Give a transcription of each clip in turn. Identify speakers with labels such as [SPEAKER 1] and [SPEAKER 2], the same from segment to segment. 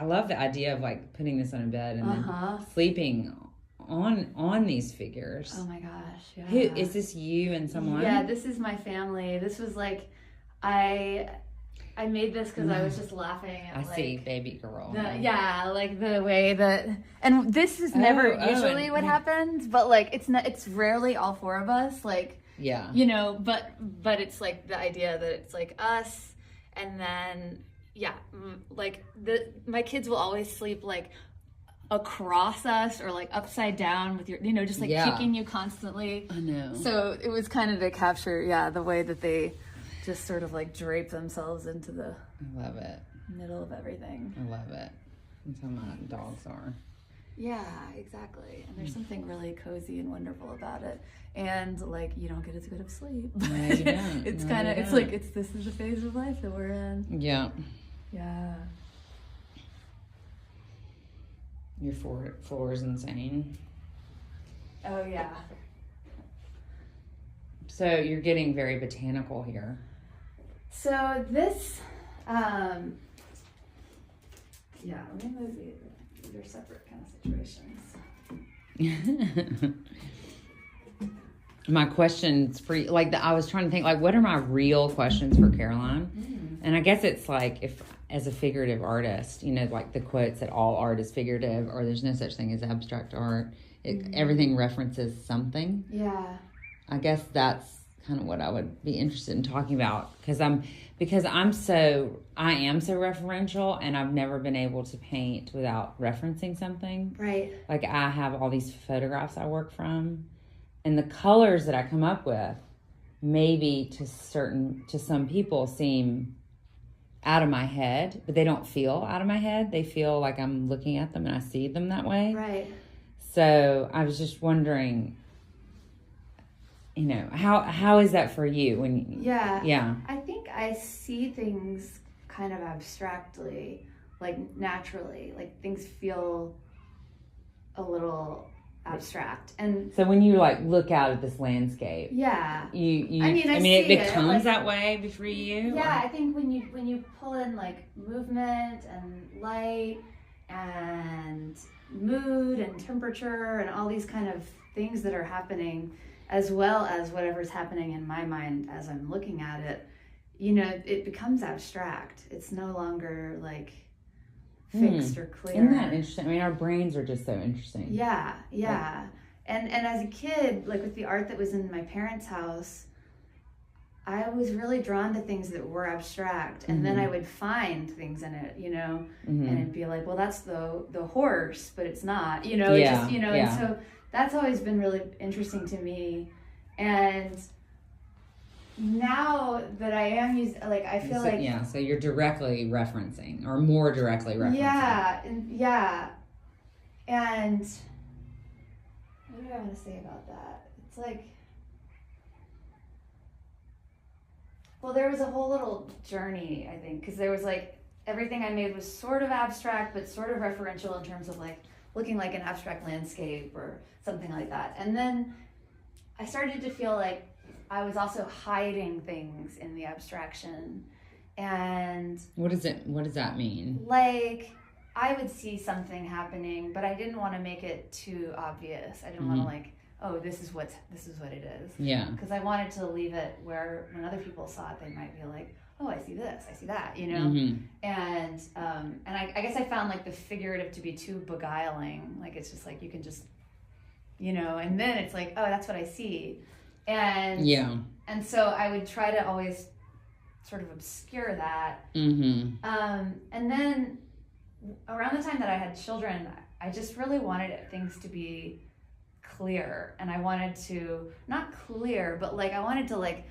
[SPEAKER 1] I love the idea of like putting this on a bed and then sleeping on these figures.
[SPEAKER 2] Oh my gosh. Yeah.
[SPEAKER 1] Who is this, you and someone?
[SPEAKER 2] Yeah, this is my family. This was like, I made this because I was just laughing at
[SPEAKER 1] I see baby girl.
[SPEAKER 2] Like the way that, and this is never usually what happens, but like it's rarely all four of us, like, you know, but it's like the idea that it's like us, and then like my kids will always sleep like across us or like upside down with your, you know, just like kicking you constantly.
[SPEAKER 1] I know.
[SPEAKER 2] So it was kind of to capture the way that they just sort of like drape themselves into the middle of everything.
[SPEAKER 1] I love it. That's how my dogs are.
[SPEAKER 2] Yeah, exactly. And there's something really cozy and wonderful about it. And like, you don't get as good of sleep.
[SPEAKER 1] No, you don't.
[SPEAKER 2] It's kind of, it's like, this is the phase of life that we're in.
[SPEAKER 1] Yeah.
[SPEAKER 2] Yeah.
[SPEAKER 1] Your floor is insane.
[SPEAKER 2] Oh yeah.
[SPEAKER 1] So you're getting very botanical here.
[SPEAKER 2] So this, let me move these. These are separate kind of situations.
[SPEAKER 1] My questions for you, like I was trying to think, like, what are my real questions for Caroline? And I guess it's like, if as a figurative artist, you know, like the quotes that all art is figurative, or there's no such thing as abstract art. Everything references something.
[SPEAKER 2] Yeah.
[SPEAKER 1] I guess that's kind of what I would be interested in talking about, because I am so referential, and I've never been able to paint without referencing something.
[SPEAKER 2] Right.
[SPEAKER 1] Like I have all these photographs I work from, and the colors that I come up with maybe to some people seem out of my head, but they don't feel out of my head. They feel like I'm looking at them and I see them that way.
[SPEAKER 2] Right.
[SPEAKER 1] So I was just wondering, you know, how is that for you when
[SPEAKER 2] yeah. I think I see things kind of abstractly, like naturally, like things feel a little abstract. And
[SPEAKER 1] so when you like look out at this landscape,
[SPEAKER 2] you
[SPEAKER 1] I mean it becomes like, that way for you.
[SPEAKER 2] Yeah, I think when you pull in like movement and light and mood and temperature and all these kind of things that are happening, as well as whatever's happening in my mind as I'm looking at it, you know, it becomes abstract. It's no longer like fixed or clear.
[SPEAKER 1] Isn't that interesting? I mean, our brains are just so interesting.
[SPEAKER 2] Yeah. And as a kid, like with the art that was in my parents' house, I was really drawn to things that were abstract, and then I would find things in it, you know, and it'd be like, well, that's the horse, but it's not, you know, and so that's always been really interesting to me. And now that I am using, like, I feel
[SPEAKER 1] so you're directly referencing, or more directly referencing.
[SPEAKER 2] And what do I want to say about that? It's like, well, there was a whole little journey, I think, because there was like, everything I made was sort of abstract, but sort of referential in terms of like looking like an abstract landscape or something like that. And then I started to feel like I was also hiding things in the abstraction. And
[SPEAKER 1] what does that mean?
[SPEAKER 2] Like, I would see something happening, but I didn't want to make it too obvious. I didn't want to like, oh, this is what it is.
[SPEAKER 1] Yeah.
[SPEAKER 2] Because I wanted to leave it where when other people saw it, they might be like, oh, I see this, I see that, you know? And I guess I found like the figurative to be too beguiling. Like, it's just like, you can just, you know, and then it's like, oh, that's what I see. And so I would try to always sort of obscure that. And then around the time that I had children, I just really wanted things to be clear, and I wanted to, not clear, but like I wanted to, like,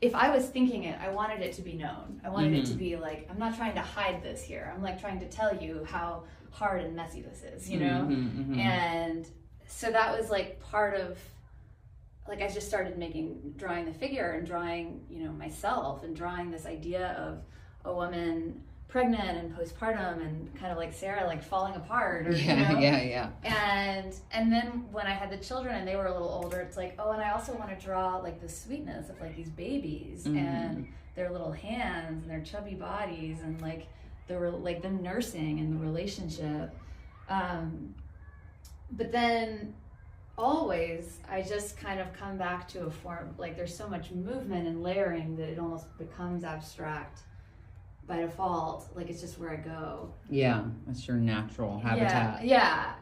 [SPEAKER 2] if I was thinking it, I wanted it to be known. I wanted it to be like, I'm not trying to hide this here. I'm like trying to tell you how hard and messy this is, you know? And so that was like part of, like, I just started drawing the figure and drawing, you know, myself, and drawing this idea of a woman pregnant and postpartum and kind of like Sarah, like falling apart, or, you know? And then when I had the children and they were a little older, it's like, oh, and I also want to draw like the sweetness of like these babies and their little hands and their chubby bodies, and like like the nursing and the relationship. But then always I just kind of come back to a form, like there's so much movement and layering that it almost becomes abstract by default. Like it's just where I go.
[SPEAKER 1] Yeah, that's your natural habitat.
[SPEAKER 2] Yeah.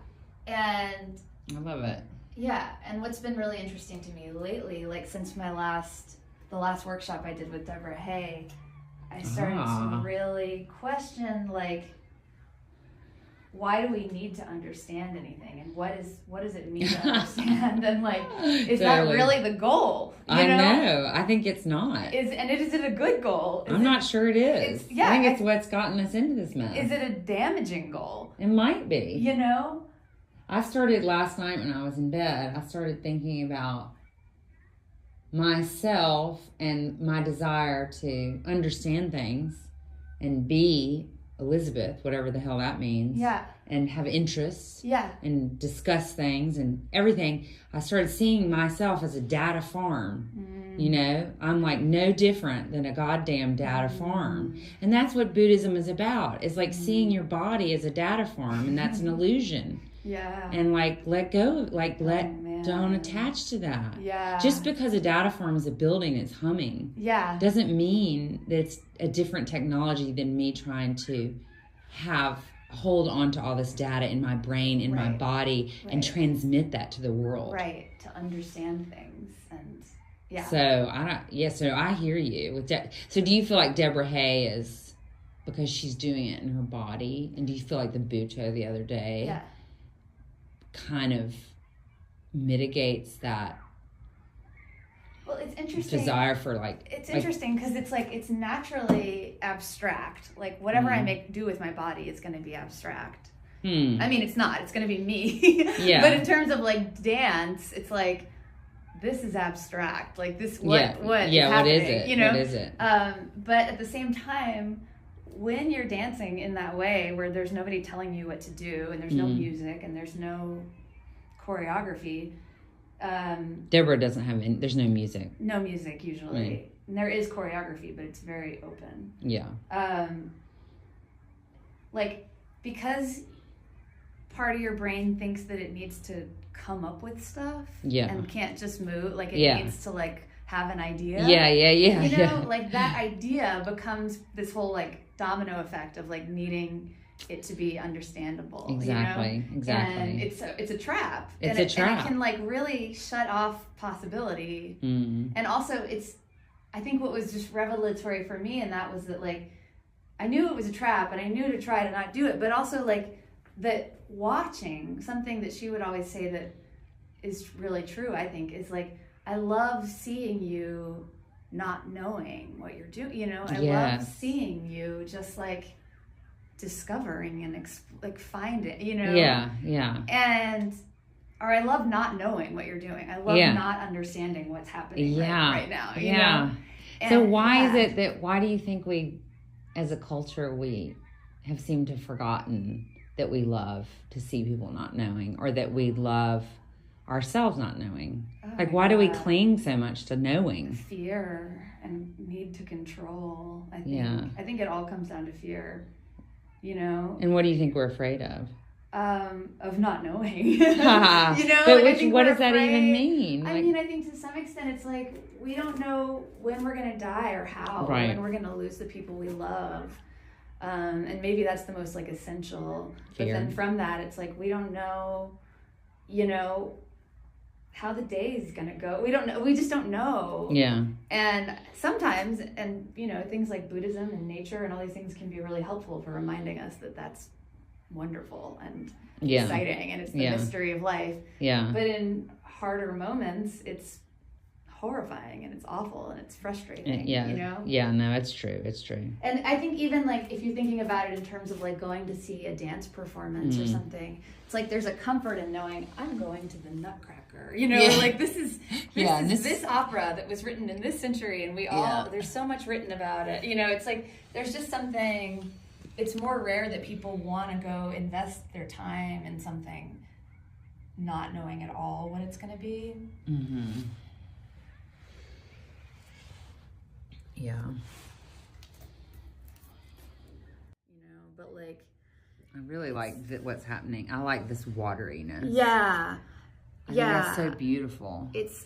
[SPEAKER 2] And
[SPEAKER 1] I love it.
[SPEAKER 2] Yeah, and what's been really interesting to me lately, like since the last workshop I did with Deborah Hay, I started to really question, like, why do we need to understand anything, and what does it mean to understand, and like, is that really the goal?
[SPEAKER 1] I know. I think it's not.
[SPEAKER 2] Is it a good goal?
[SPEAKER 1] I'm not sure it is.
[SPEAKER 2] Yeah,
[SPEAKER 1] I think it's what's gotten us into this mess.
[SPEAKER 2] Is it a damaging goal?
[SPEAKER 1] It might be.
[SPEAKER 2] You know?
[SPEAKER 1] I started last night when I was in bed, I started thinking about myself and my desire to understand things and be Elizabeth, whatever the hell that means.
[SPEAKER 2] Yeah.
[SPEAKER 1] And have interests.
[SPEAKER 2] Yeah.
[SPEAKER 1] And discuss things and everything. I started seeing myself as a data farm. You know, I'm like no different than a goddamn data farm. And that's what Buddhism is about. It's like seeing your body as a data farm, and that's an illusion.
[SPEAKER 2] Yeah.
[SPEAKER 1] And like let go, like don't attach to that.
[SPEAKER 2] Yeah.
[SPEAKER 1] Just because a data farm is a building that's humming, doesn't mean that it's a different technology than me trying to hold on to all this data in my brain, in my body, and transmit that to the world.
[SPEAKER 2] Right. To understand things. And
[SPEAKER 1] So I hear you with so do you feel like Deborah Hay is, because she's doing it in her body, and do you feel like the Bhutto the other day kind of mitigates that?
[SPEAKER 2] Well, it's interesting.
[SPEAKER 1] Desire for like...
[SPEAKER 2] It's interesting because it's like, it's naturally abstract. Like whatever I do with my body is going to be abstract. I mean, it's not. It's going to be me. But in terms of like dance, it's like, this is abstract. Like this, what is happening?
[SPEAKER 1] What is it?
[SPEAKER 2] You know?
[SPEAKER 1] What is it?
[SPEAKER 2] But at the same time, when you're dancing in that way where there's nobody telling you what to do, and there's no music and there's no choreography.
[SPEAKER 1] Deborah doesn't have any, there's no music.
[SPEAKER 2] No music usually. Right. And there is choreography, but it's very open.
[SPEAKER 1] Yeah.
[SPEAKER 2] Like, because part of your brain thinks that it needs to come up with stuff and can't just move, like it needs to like have an idea. You know, like that idea becomes this whole like domino effect of like needing it to be understandable.
[SPEAKER 1] Exactly.
[SPEAKER 2] You know? And it's a trap. And it can like really shut off possibility. And also I think what was just revelatory for me, and that was that like I knew it was a trap and I knew to try to not do it, but also like that watching, something that she would always say that is really true, I think, is like, I love seeing you not knowing what you're doing, you know? I love seeing you just like discovering and like find it, you know? And or I love not knowing what you're doing. I love not understanding what's happening right now, you know?
[SPEAKER 1] So why is it that, why do you think we as a culture we have seemed to have forgotten that we love to see people not knowing, or that we love ourselves not knowing? Like, why do we cling so much to knowing?
[SPEAKER 2] Fear and need to control, I think. I think it all comes down to fear, you know?
[SPEAKER 1] And what do you think we're afraid of?
[SPEAKER 2] Of not knowing. You know?
[SPEAKER 1] But what does that even mean?
[SPEAKER 2] I mean, I think to some extent it's like, we don't know when we're going to die or how, when we're going to lose the people we love. And maybe that's the most like essential. Fear. But then from that, it's like, we don't know, you know, how the day is going to go. We don't know. We just don't know. Yeah. And sometimes, and you know, things like Buddhism and nature and all these things can be really helpful for reminding us that that's wonderful and exciting, and it's the mystery of life. Yeah. But in harder moments, it's horrifying and it's awful and it's frustrating. You know?
[SPEAKER 1] Yeah, no, it's true. It's true.
[SPEAKER 2] And I think even like if you're thinking about it in terms of like going to see a dance performance or something, it's like there's a comfort in knowing I'm going to the Nutcracker. You know, like this is this opera that was written in this century, and we all there's so much written about it. You know, it's like there's just something. It's more rare that people want to go invest their time in something not knowing at all what it's going to be. Mm-hmm. Yeah. You know, but like.
[SPEAKER 1] I really like what's happening. I like this wateriness.
[SPEAKER 2] Yeah.
[SPEAKER 1] I think that's so beautiful.
[SPEAKER 2] It's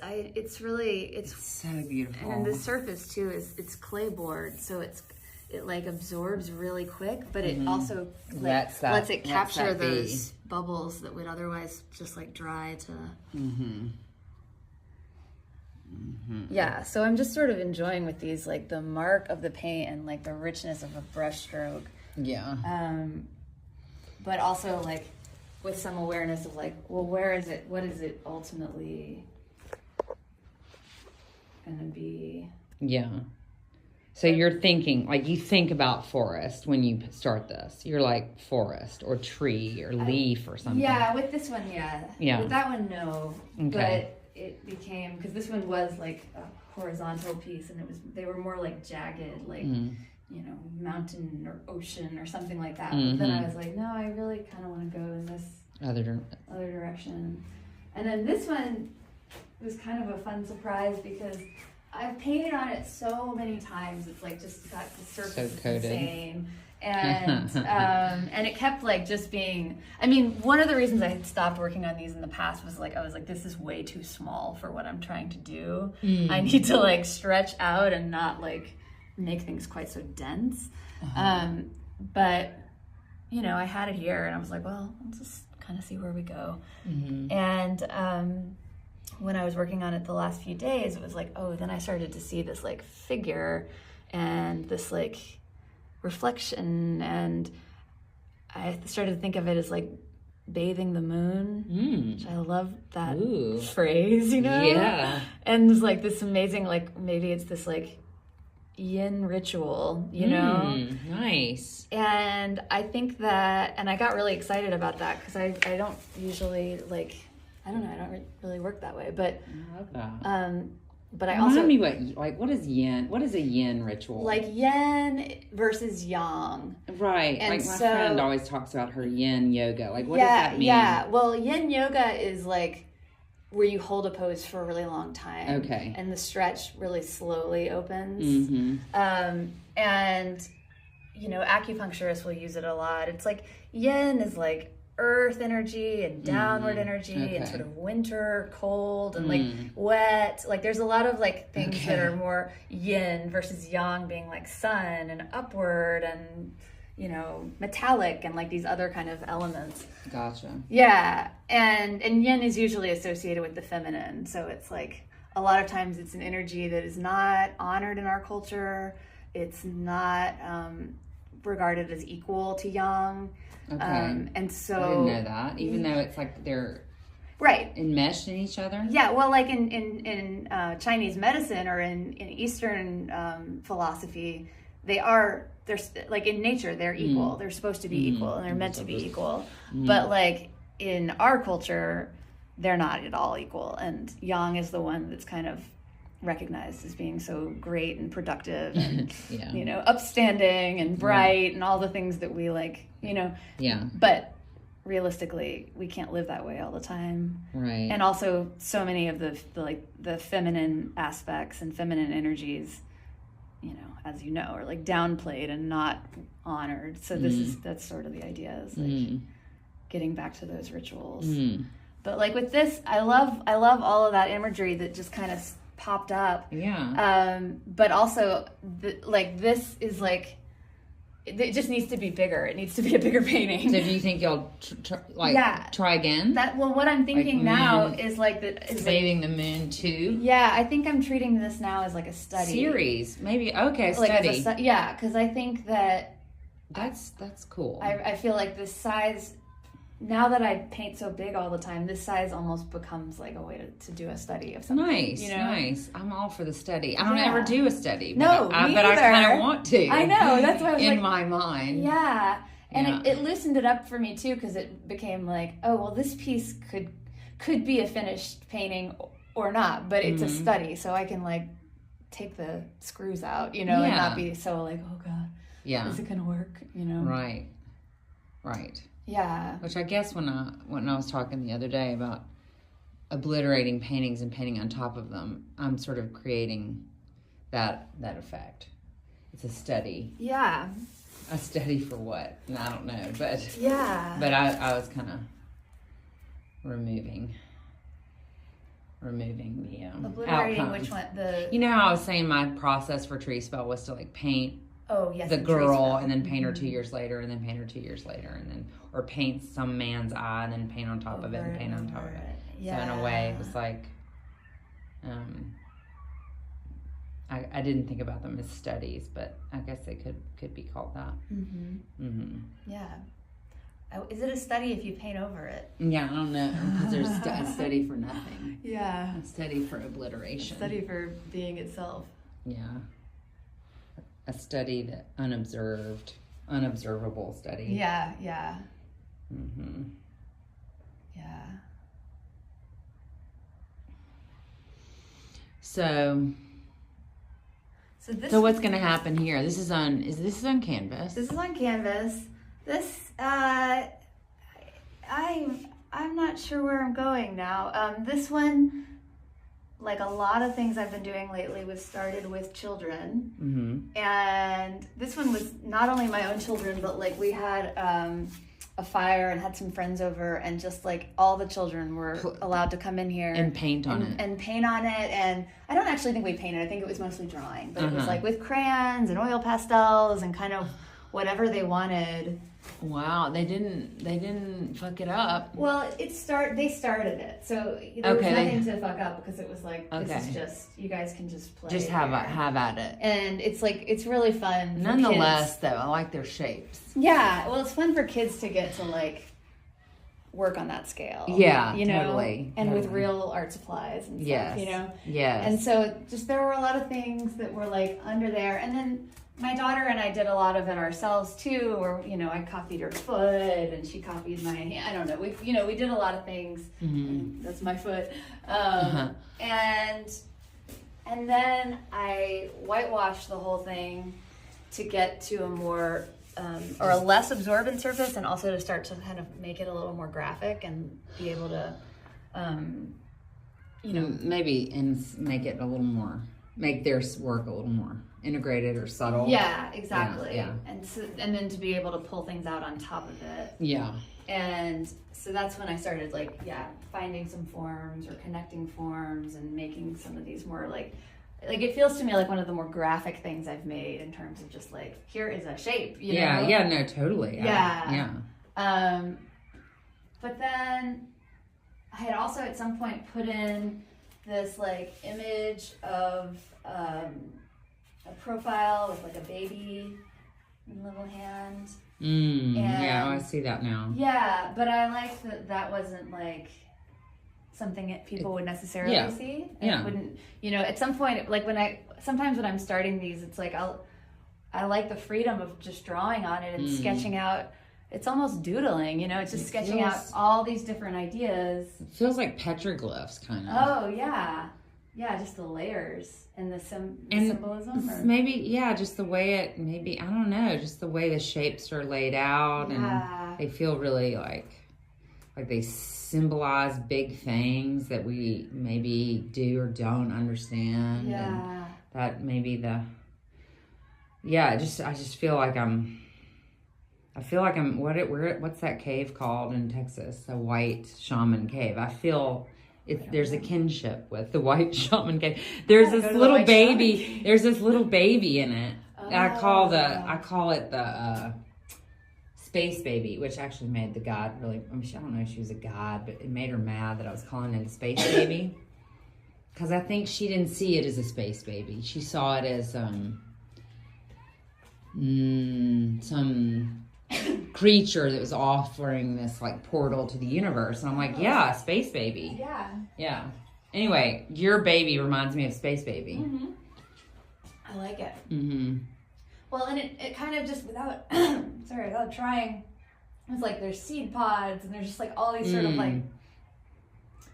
[SPEAKER 1] so beautiful.
[SPEAKER 2] And the surface too it's clay-board, so it like absorbs really quick, but it also like lets it capture those bubbles that would otherwise just like dry to. Yeah, so I'm just sort of enjoying with these like the mark of the paint and like the richness of a brush stroke.
[SPEAKER 1] Yeah.
[SPEAKER 2] But also like with some awareness of like, well, where is it? What is it ultimately gonna be?
[SPEAKER 1] Yeah. So you're thinking, like you think about forest when you start this. You're like forest or tree or leaf or something.
[SPEAKER 2] Yeah, with this one, yeah.
[SPEAKER 1] Yeah.
[SPEAKER 2] With that one, no.
[SPEAKER 1] Okay.
[SPEAKER 2] But it became, because this one was like a horizontal piece, and they were more like jagged, like, you know, mountain or ocean or something like that. But then I was like, no, I really kind of want to go in this other direction. And then this one was kind of a fun surprise because I've painted on it so many times. It's like just got the surface the same. And and it kept like just being, I mean, one of the reasons I had stopped working on these in the past was like I was like, this is way too small for what I'm trying to do. I need to like stretch out and not like make things quite so dense. But you know, I had it here and I was like, well, let's just kind of see where we go. And when I was working on it the last few days, it was like, oh, then I started to see this like figure and this like reflection, and I started to think of it as like bathing the moon, which I love that phrase, you know?
[SPEAKER 1] Yeah.
[SPEAKER 2] And it's like this amazing, like maybe it's this like yin ritual, you know?
[SPEAKER 1] Nice.
[SPEAKER 2] And I think that, and I got really excited about that because I don't usually like, I don't know, I don't really work that way, but
[SPEAKER 1] I love that.
[SPEAKER 2] But I also,
[SPEAKER 1] remind me what is yin? What is a yin ritual?
[SPEAKER 2] Like yin versus yang.
[SPEAKER 1] Right.
[SPEAKER 2] And
[SPEAKER 1] like my friend always talks about her yin yoga. Like what does that mean?
[SPEAKER 2] Yeah. Well, yin yoga is like where you hold a pose for a really long time.
[SPEAKER 1] Okay.
[SPEAKER 2] And the stretch really slowly opens. And you know, acupuncturists will use it a lot. It's like yin is like earth energy and downward energy and sort of winter, cold and like wet. Like there's a lot of like things that are more yin versus yang, being like sun and upward and, you know, metallic and like these other kind of elements.
[SPEAKER 1] Gotcha.
[SPEAKER 2] Yeah. And yin is usually associated with the feminine. So it's like a lot of times it's an energy that is not honored in our culture. It's not regarded as equal to yang.
[SPEAKER 1] Okay.
[SPEAKER 2] And so
[SPEAKER 1] I didn't know that, even though it's like they're enmeshed in each other.
[SPEAKER 2] Yeah, well, like in Chinese medicine or in Eastern philosophy, they're like in nature they're equal. They're supposed to be equal, and they're meant to be equal. But like in our culture, they're not at all equal. And yang is the one that's kind of recognized as being so great and productive and you know, upstanding and bright and all the things that we like, you know. But realistically we can't live that way all the time,
[SPEAKER 1] right? And
[SPEAKER 2] also so many of the feminine aspects and feminine energies, you know, as you know, are like downplayed and not honored. So that's sort of the idea, is like getting back to those rituals. But like with this, I love all of that imagery that just kind of popped up. But also like this is like, it just needs to be bigger. It needs to be a bigger painting.
[SPEAKER 1] So do you think you'll try again?
[SPEAKER 2] What I'm thinking like now is like
[SPEAKER 1] bathing the moon too.
[SPEAKER 2] Yeah, I think I'm treating this now as like a study
[SPEAKER 1] series, maybe. Okay, study.
[SPEAKER 2] Like because I think that
[SPEAKER 1] that's cool.
[SPEAKER 2] I feel like this size, now that I paint so big all the time, this size almost becomes like a way to do a study of something.
[SPEAKER 1] Nice, you know? Nice. I'm all for the study. I don't ever do a study.
[SPEAKER 2] But
[SPEAKER 1] I kind of want to.
[SPEAKER 2] I know. That's why I was
[SPEAKER 1] in my mind.
[SPEAKER 2] Yeah. And it loosened it up for me too, because it became like, oh, well, this piece could be a finished painting or not, but it's a study, so I can like take the screws out, you know, and not be so like, oh God, is it gonna work? You know? Right. Yeah.
[SPEAKER 1] Which I guess when I was talking the other day about obliterating paintings and painting on top of them, I'm sort of creating that effect. It's a study.
[SPEAKER 2] Yeah.
[SPEAKER 1] A study for what? I don't know, but
[SPEAKER 2] Yeah.
[SPEAKER 1] But I was kind of removing the
[SPEAKER 2] Obliterating
[SPEAKER 1] outcome.
[SPEAKER 2] which one? The
[SPEAKER 1] You know how I was saying my process for tree spell was to like paint
[SPEAKER 2] yes,
[SPEAKER 1] the
[SPEAKER 2] tree
[SPEAKER 1] girl
[SPEAKER 2] spell.
[SPEAKER 1] and then paint her 2 years later and then paint her 2 years later and then or paint some man's eye and then paint on top of it and paint on top of it.
[SPEAKER 2] Yeah.
[SPEAKER 1] So in a way it was like I didn't think about them as studies, but I guess they could be called that.
[SPEAKER 2] Yeah. Is it a study if you paint over it?
[SPEAKER 1] Yeah, I don't know, because there's a study for nothing.
[SPEAKER 2] Yeah.
[SPEAKER 1] A study for obliteration.
[SPEAKER 2] A study for being itself.
[SPEAKER 1] Yeah. A study that unobservable study.
[SPEAKER 2] Yeah, yeah. Yeah.
[SPEAKER 1] So what's going to happen here? This is on canvas.
[SPEAKER 2] This is on canvas. This I'm not sure where I'm going now. This one, like a lot of things I've been doing lately, was started with children. And this one was not only my own children, but like we had a fire and had some friends over, and just like all the children were allowed to come in here
[SPEAKER 1] and paint on it.
[SPEAKER 2] And paint on it. And I don't actually think we painted. I think it was mostly drawing, but it was like with crayons and oil pastels and kind of whatever they wanted.
[SPEAKER 1] Wow, they didn't fuck it up.
[SPEAKER 2] Well, they started it, so there was nothing to fuck up, because it was like, this is just, you guys can just play.
[SPEAKER 1] Just have at it.
[SPEAKER 2] And it's like, it's really fun.
[SPEAKER 1] Nonetheless, though, I like their shapes.
[SPEAKER 2] Yeah, well, it's fun for kids to get to like work on that scale.
[SPEAKER 1] Yeah,
[SPEAKER 2] you know,
[SPEAKER 1] totally.
[SPEAKER 2] And with real art supplies and stuff, you know.
[SPEAKER 1] Yes.
[SPEAKER 2] And so just there were a lot of things that were like under there, and then my daughter and I did a lot of it ourselves too, or I copied her foot and she copied my hand. I don't know. We did a lot of things. That's my foot. And then I whitewashed the whole thing to get to a more or a less absorbent surface, and also to start to kind of make it a little more graphic and be able to
[SPEAKER 1] maybe and make it a little more, make their work a little more integrated or subtle.
[SPEAKER 2] Yeah, exactly.
[SPEAKER 1] Yeah.
[SPEAKER 2] And then to be able to pull things out on top of it.
[SPEAKER 1] Yeah.
[SPEAKER 2] And so that's when I started finding some forms or connecting forms and making some of these more like it feels to me like one of the more graphic things I've made, in terms of just like, here is a shape, you know?
[SPEAKER 1] Yeah, no, totally.
[SPEAKER 2] Yeah. But then I had also at some point put in this like image of a profile with like a baby in a little hand.
[SPEAKER 1] Yeah, I see that now.
[SPEAKER 2] Yeah, but I liked that wasn't like something that people would necessarily see. And it wouldn't, at some point, like sometimes when I'm starting these, it's like I like the freedom of just drawing on it and sketching out. It's almost doodling, it's just sketching out all these different ideas.
[SPEAKER 1] It feels like petroglyphs, kind of.
[SPEAKER 2] Oh, yeah. Yeah, just the layers and the symbolism. Or?
[SPEAKER 1] Maybe, just the way it, maybe, I don't know, just the way the shapes are laid out.
[SPEAKER 2] Yeah.
[SPEAKER 1] And they feel really like they symbolize big things that we maybe do or don't understand.
[SPEAKER 2] Yeah.
[SPEAKER 1] And that maybe I just feel like I'm what's that cave called in Texas? The White Shaman Cave. I feel there's a kinship with the White Shaman Cave. There's this little baby. There's this little baby in it. Oh. I call it the space baby, which actually made the god really. I don't know if she was a god, but it made her mad that I was calling it a space baby, because I think she didn't see it as a space baby. She saw it as some creature that was offering this like portal to the universe, and I'm like, space baby. Yeah. Anyway, your baby reminds me of space baby.
[SPEAKER 2] I like it.
[SPEAKER 1] Well,
[SPEAKER 2] and it kind of just without trying, it was like there's seed pods and there's just like all these sort of like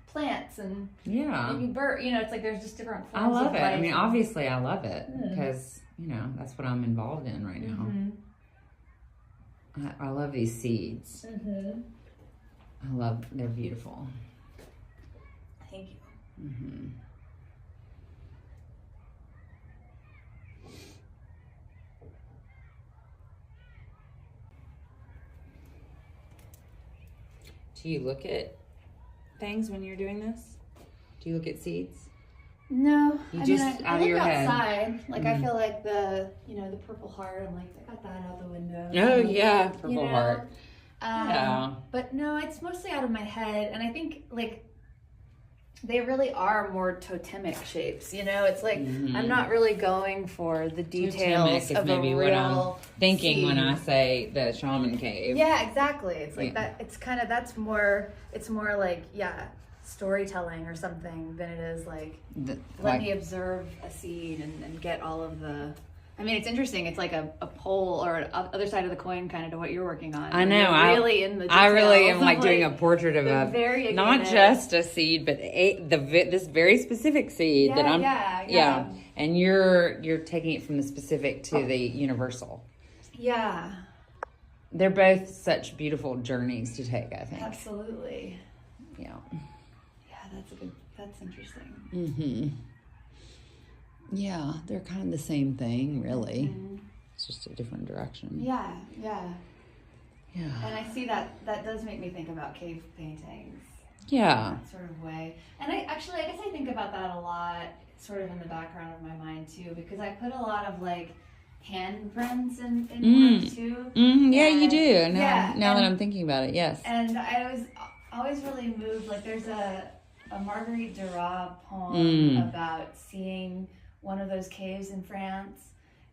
[SPEAKER 2] plants and maybe bird. It's like there's just different forms.
[SPEAKER 1] I love it. I mean, obviously, I love it because that's what I'm involved in right now. I love these seeds. They're beautiful.
[SPEAKER 2] Thank you.
[SPEAKER 1] Do you look at things when you're doing this? Do you look at seeds?
[SPEAKER 2] No,
[SPEAKER 1] You
[SPEAKER 2] I
[SPEAKER 1] just
[SPEAKER 2] mean,
[SPEAKER 1] out
[SPEAKER 2] I
[SPEAKER 1] of
[SPEAKER 2] look
[SPEAKER 1] your head.
[SPEAKER 2] outside. Like I feel like the Purple Heart. I'm like, I got that out the window.
[SPEAKER 1] Oh yeah, Purple
[SPEAKER 2] you know?
[SPEAKER 1] Heart. Yeah.
[SPEAKER 2] But no, it's mostly out of my head, and I think like they really are more totemic shapes. It's like I'm not really going for the details
[SPEAKER 1] Totemic is
[SPEAKER 2] of
[SPEAKER 1] maybe
[SPEAKER 2] a
[SPEAKER 1] what I'm
[SPEAKER 2] real
[SPEAKER 1] thinking
[SPEAKER 2] seed.
[SPEAKER 1] when I say the shaman cave.
[SPEAKER 2] Yeah, exactly. It's like that. It's kind of it's more like storytelling or something than it is like let me observe a seed and get all of the. I mean, it's interesting. It's like a pole or other side of the coin, kind of to what you're working on.
[SPEAKER 1] I know.
[SPEAKER 2] I really in the details.
[SPEAKER 1] I really am like doing a portrait of not
[SPEAKER 2] variegated.
[SPEAKER 1] just a seed, but this very specific seed that I'm. Yeah. And you're taking it from the specific to the universal.
[SPEAKER 2] Yeah.
[SPEAKER 1] They're both such beautiful journeys to take, I think.
[SPEAKER 2] Absolutely.
[SPEAKER 1] Yeah.
[SPEAKER 2] Yeah, that's interesting.
[SPEAKER 1] Mm-hmm. Yeah, they're kind of the same thing, really.
[SPEAKER 2] Mm-hmm.
[SPEAKER 1] It's just a different direction.
[SPEAKER 2] Yeah.
[SPEAKER 1] Yeah.
[SPEAKER 2] And I see that does make me think about cave paintings.
[SPEAKER 1] Yeah.
[SPEAKER 2] In that sort of way. And I guess I think about that a lot, sort of in the background of my mind too, because I put a lot of like handprints in work too.
[SPEAKER 1] Yeah, you do. Now that I'm thinking about it, yes.
[SPEAKER 2] And I was always really moved. Like there's a Marguerite Duras poem about seeing one of those caves in France,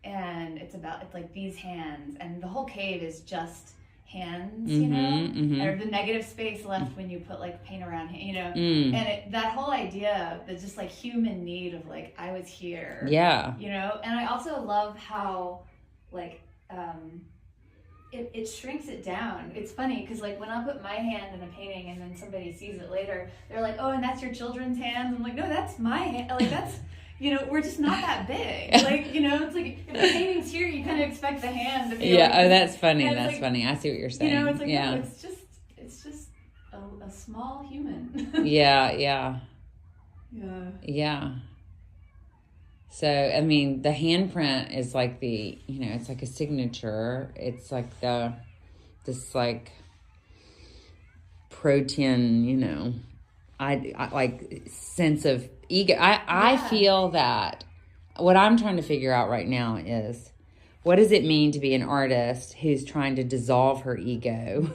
[SPEAKER 2] and it's like these hands, and the whole cave is just hands, or the negative space left when you put like paint around, and that whole idea, the just like human need of like I was here, and I also love how like it shrinks it down. It's funny because like when I put my hand in a painting and then somebody sees it later, they're like, oh, and that's your children's hands. I'm like, no, that's my hand. Like that's we're just not that big. Like, it's like if the painting's here, you kind of expect the hand to be
[SPEAKER 1] that's funny. That's like, funny. I see what you're saying.
[SPEAKER 2] It's like, no, it's just a small human.
[SPEAKER 1] Yeah. So, I mean, the handprint is like it's like a signature. It's like this like protein, I like sense of ego. I feel that what I'm trying to figure out right now is what does it mean to be an artist who's trying to dissolve her ego?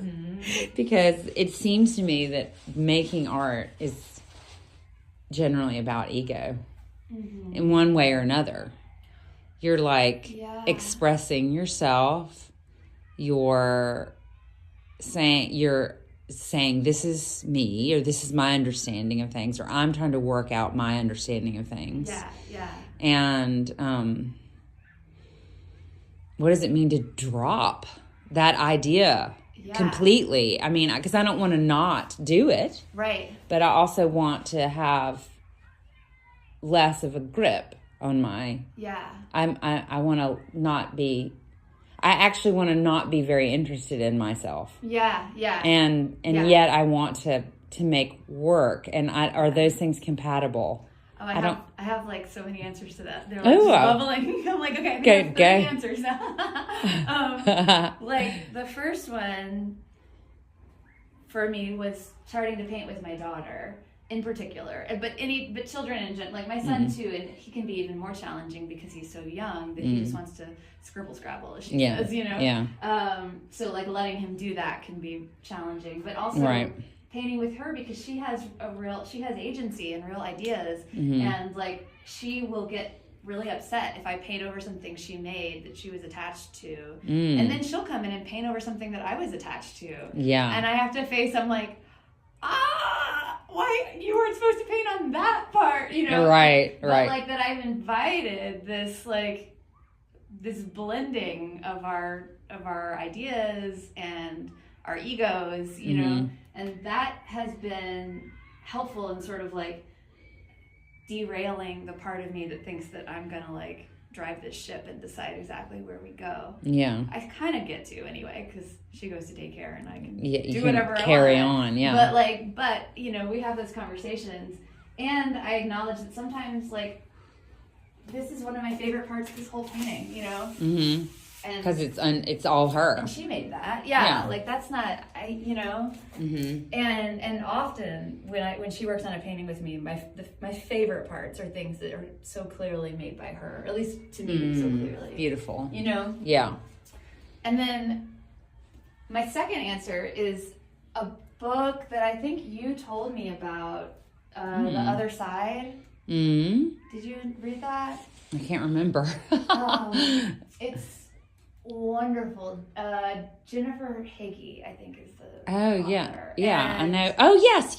[SPEAKER 1] Because it seems to me that making art is generally about ego in one way or another. You're like expressing yourself. You're saying this is me, or this is my understanding of things, or I'm trying to work out my understanding of things. And what does it mean to drop that idea completely? I mean, because I don't want to not do it,
[SPEAKER 2] right?
[SPEAKER 1] But I also want to have less of a grip on my. I want to not be. I actually want to not be very interested in myself. And yet I want to make work. And are those things compatible?
[SPEAKER 2] Oh, I have like so many answers to that. They're like just bubbling. I'm like, okay, I have 30 answers now. Like the first one for me was starting to paint with my daughter in particular, but children in general, like my son too, and he can be even more challenging because he's so young that he just wants to scrabble as she says, so like letting him do that can be challenging, but also painting with her because she has agency and real ideas, and like she will get really upset if I paint over something she made that she was attached to, and then she'll come in and paint over something that I was attached to, and I have to face, I'm like, why you weren't supposed to paint on that part, Right. But like that I've invited this like this blending of our ideas and our egos, and that has been helpful in sort of like derailing the part of me that thinks that I'm gonna like drive this ship and decide exactly where we go. I kind of get to anyway because she goes to daycare and I can do whatever I want.
[SPEAKER 1] Carry on,
[SPEAKER 2] But we have those conversations, and I acknowledge that sometimes like this is one of my favorite parts of this whole painting, And
[SPEAKER 1] because it's all her.
[SPEAKER 2] and she made that. Yeah.
[SPEAKER 1] Yeah.
[SPEAKER 2] Like that's not
[SPEAKER 1] Mm-hmm.
[SPEAKER 2] And often when she works on a painting with me, my favorite parts are things that are so clearly made by her, at least to me, so clearly.
[SPEAKER 1] Beautiful.
[SPEAKER 2] Yeah. And then my second answer is a book that I think you told me about, The Other Side.
[SPEAKER 1] Mm.
[SPEAKER 2] Did you read that?
[SPEAKER 1] I can't remember.
[SPEAKER 2] It's wonderful. Jennifer Hagee, I think, is the
[SPEAKER 1] author. Yeah,
[SPEAKER 2] and,
[SPEAKER 1] I know. Oh, yes.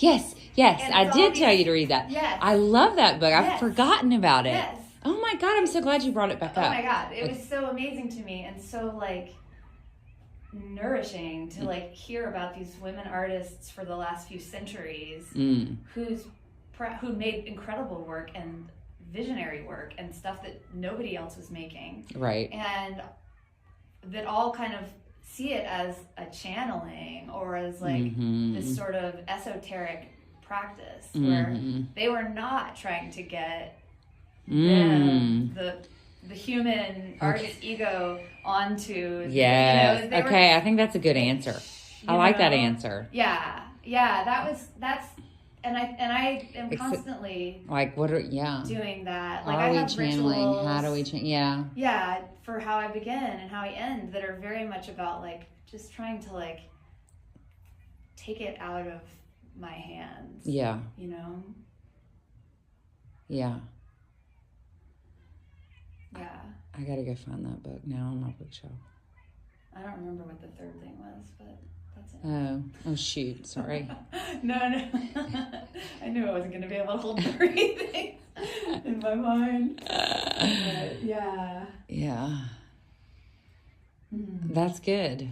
[SPEAKER 2] And
[SPEAKER 1] I did tell you to read that.
[SPEAKER 2] Yes.
[SPEAKER 1] I love that book. I've
[SPEAKER 2] Yes.
[SPEAKER 1] forgotten about it.
[SPEAKER 2] Yes.
[SPEAKER 1] Oh my God, I'm so glad you brought it back up.
[SPEAKER 2] Oh my God, it was so amazing to me and so like nourishing to like hear about these women artists for the last few centuries who made incredible work and visionary work and stuff that nobody else was making.
[SPEAKER 1] Right.
[SPEAKER 2] And that all kind of see it as a channeling or as like this sort of esoteric practice where they were not trying to get the human artist ego onto
[SPEAKER 1] yes. I think that's a good answer. I like that answer.
[SPEAKER 2] Yeah, that's and I am constantly
[SPEAKER 1] like what are
[SPEAKER 2] doing that. Like
[SPEAKER 1] are
[SPEAKER 2] I
[SPEAKER 1] we
[SPEAKER 2] have
[SPEAKER 1] channeling?
[SPEAKER 2] rituals,
[SPEAKER 1] How do we
[SPEAKER 2] yeah, for how I begin and how I end that are very much about like just trying to like take it out of my hands.
[SPEAKER 1] Yeah.
[SPEAKER 2] Yeah.
[SPEAKER 1] Yeah.
[SPEAKER 2] Yeah.
[SPEAKER 1] I gotta go find that book now on my bookshelf.
[SPEAKER 2] I don't remember what the third thing was, but that's it.
[SPEAKER 1] Oh shoot, sorry.
[SPEAKER 2] No. I knew I wasn't going to be able to hold 3 things in my mind. But, yeah.
[SPEAKER 1] Yeah. That's good.